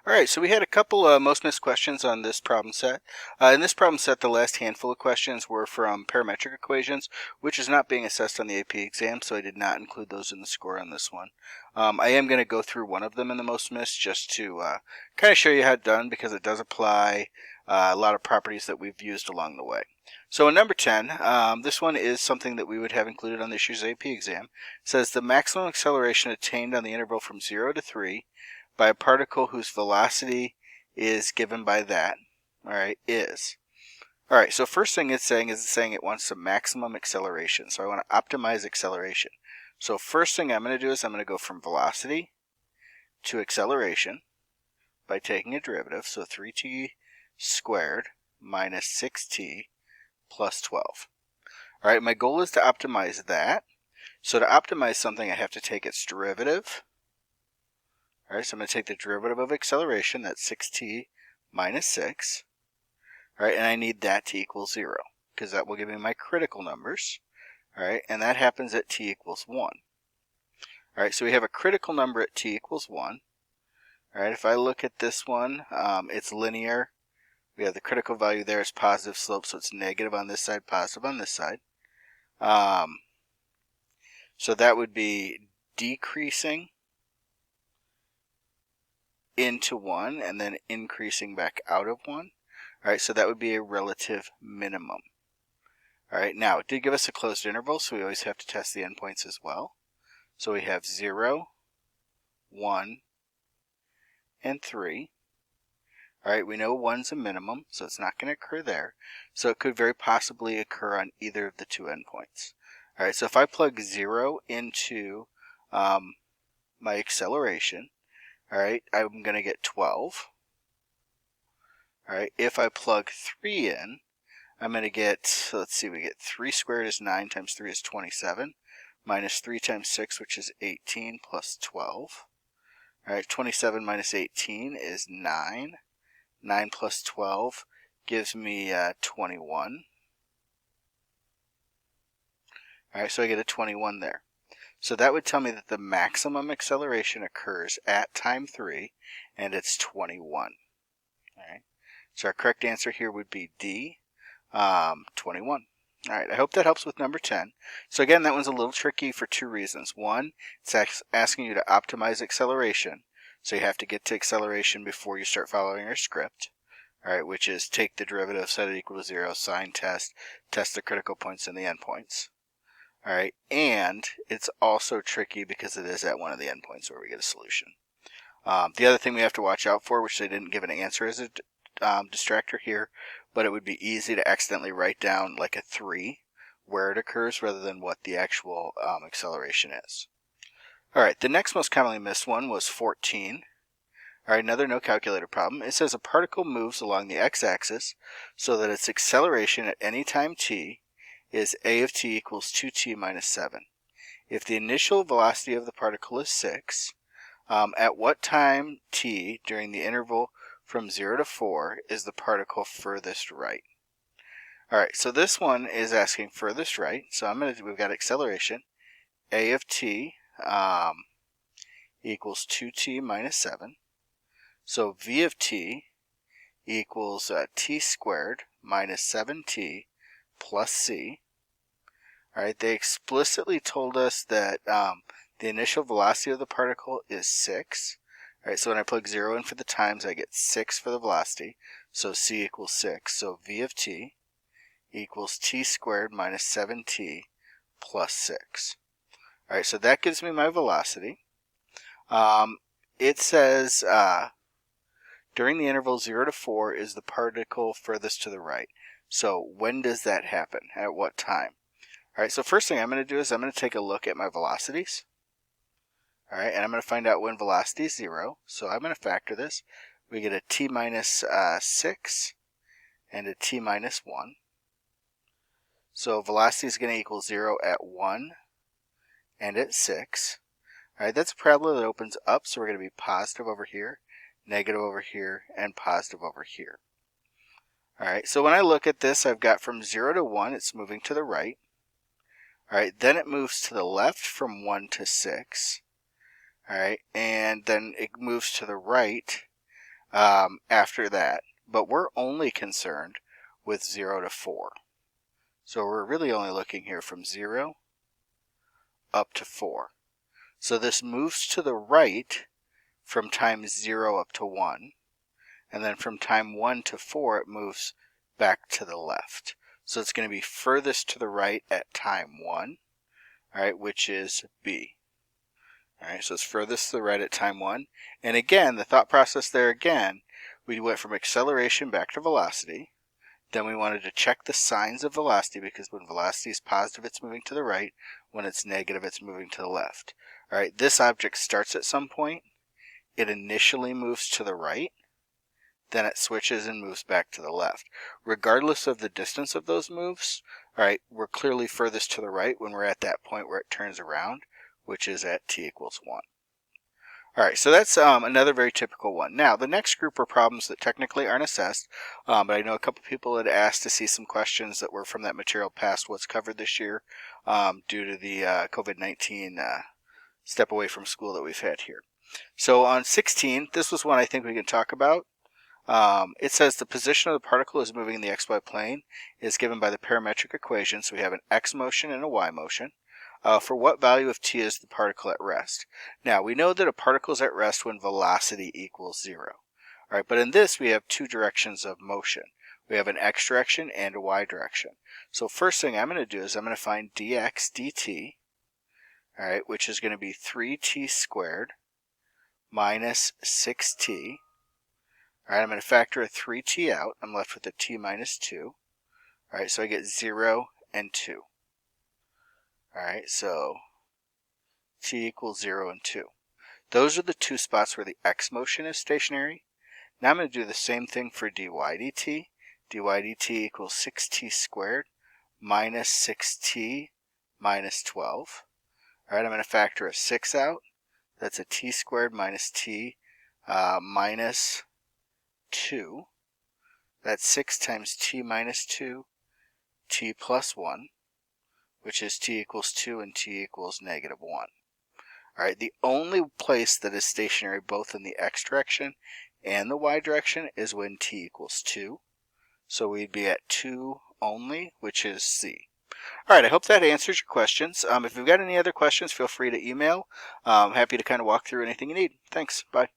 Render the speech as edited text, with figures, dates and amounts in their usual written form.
All right, so we had a couple most missed questions on this problem set. In this problem set, the last handful of questions were from parametric equations, which is not being assessed on the AP exam, so I did not include those in the score on this one. I am going to go through one of them in the most missed just to kind of show you how it's done, because it does apply a lot of properties that we've used along the way. So in number 10, this one is something that we would have included on this year's AP exam. It says the maximum acceleration attained on the interval from 0 to 3 by a particle whose velocity is given by that, all right, is. All right, so first thing it's saying it wants the maximum acceleration. So I want to optimize acceleration. So first thing I'm going to do is I'm going to go from velocity to acceleration by taking a derivative. So 3t squared minus 6t plus 12. All right, my goal is to optimize that. So to optimize something, I have to take its derivative. All right, so I'm going to take the derivative of acceleration, that's 6t minus 6. All right, and I need that to equal 0, because that will give me my critical numbers. All right, and that happens at t equals 1. All right, so we have a critical number at t equals 1. All right, if I look at this one, it's linear. We have the critical value there is positive slope, so it's negative on this side, positive on this side. So that would be decreasing into 1 and then increasing back out of 1. All right, so that would be a relative minimum. All right, now it did give us a closed interval, so we always have to test the endpoints as well. So we have 0, 1, and 3. All right, we know 1's a minimum, so it's not going to occur there. So it could very possibly occur on either of the two endpoints. All right, so if I plug 0 into my acceleration, all right, I'm going to get 12. All right, if I plug 3 in, I'm going to get, let's see, we get 3 squared is 9 times 3 is 27, minus 3 times 6, which is 18, plus 12. All right, 27 minus 18 is 9. 9 plus 12 gives me 21. All right, so I get a 21 there. So that would tell me that the maximum acceleration occurs at time 3, and it's 21. All right. So our correct answer here would be D, 21. All right, I hope that helps with number 10. So again, that one's a little tricky for two reasons. One, it's asking you to optimize acceleration. So you have to get to acceleration before you start following our script. All right, which is take the derivative, set it equal to 0, sign test, test the critical points and the endpoints. All right, and it's also tricky because it is at one of the endpoints where we get a solution. The other thing we have to watch out for, which they didn't give an answer as a distractor here, but it would be easy to accidentally write down like a 3 where it occurs rather than what the actual acceleration is. All right, the next most commonly missed one was 14. All right, another no calculator problem. It says a particle moves along the x-axis so that its acceleration at any time t is a of t equals 2t minus 7. If the initial velocity of the particle is 6, at what time t during the interval from 0 to 4 is the particle furthest right? All right, so this one is asking furthest right. So we've got acceleration, a of t equals 2t minus 7. So v of t equals t squared minus 7t plus c. All right, they explicitly told us that the initial velocity of the particle is 6. All right, so when I plug 0 in for the times, I get 6 for the velocity. So c equals 6. So v of t equals t squared minus 7t plus 6. All right, so that gives me my velocity. It says during the interval 0 to 4 is the particle furthest to the right. So when does that happen? At what time? All right, so first thing I'm going to do is I'm going to take a look at my velocities. All right, and I'm going to find out when velocity is 0. So I'm going to factor this. We get a t minus 6 and a t minus 1. So velocity is going to equal 0 at 1 and at 6. All right, that's a parabola that opens up, so we're going to be positive over here, negative over here, and positive over here. All right, so when I look at this, I've got from 0 to 1, it's moving to the right. All right, then it moves to the left from 1 to 6. All right, and then it moves to the right after that, but we're only concerned with 0 to 4. So we're really only looking here from 0 up to 4. So this moves to the right from time 0 up to 1, and then from time 1 to 4 it moves back to the left. So it's going to be furthest to the right at time 1, all right, which is B. All right, so it's furthest to the right at time 1. And again, the thought process there again, we went from acceleration back to velocity. Then we wanted to check the signs of velocity, because when velocity is positive, it's moving to the right. When it's negative, it's moving to the left. All right, this object starts at some point. It initially moves to the right. Then it switches and moves back to the left. Regardless of the distance of those moves, all right, we're clearly furthest to the right when we're at that point where it turns around, which is at t equals 1. All right, so that's another very typical one. Now, the next group are problems that technically aren't assessed, but I know a couple people had asked to see some questions that were from that material past what's covered this year due to the COVID-19 step away from school that we've had here. So on 16, this was one I think we can talk about. It says the position of the particle as moving in the xy plane is given by the parametric equation. So we have an x motion and a y motion. For what value of t is the particle at rest? Now, we know that a particle is at rest when velocity equals 0. All right, but in this, we have two directions of motion. We have an x direction and a y direction. So first thing I'm going to do is I'm going to find dx dt, all right, which is going to be 3t squared minus 6t. All right, I'm going to factor a 3t out. I'm left with a t minus 2. All right, so I get 0 and 2. All right, so t equals 0 and 2. Those are the two spots where the x motion is stationary. Now I'm going to do the same thing for dy dt. dy dt equals 6t squared minus 6t minus 12. All right, I'm going to factor a 6 out. That's a t squared minus t minus 2. That's 6 times t minus 2, t plus 1, which is t equals 2 and t equals negative 1. All right, the only place that is stationary both in the x direction and the y direction is when t equals 2. So we'd be at 2 only, which is C. All right, I hope that answers your questions. If you've got any other questions, feel free to email. I'm happy to kind of walk through anything you need. Thanks. Bye.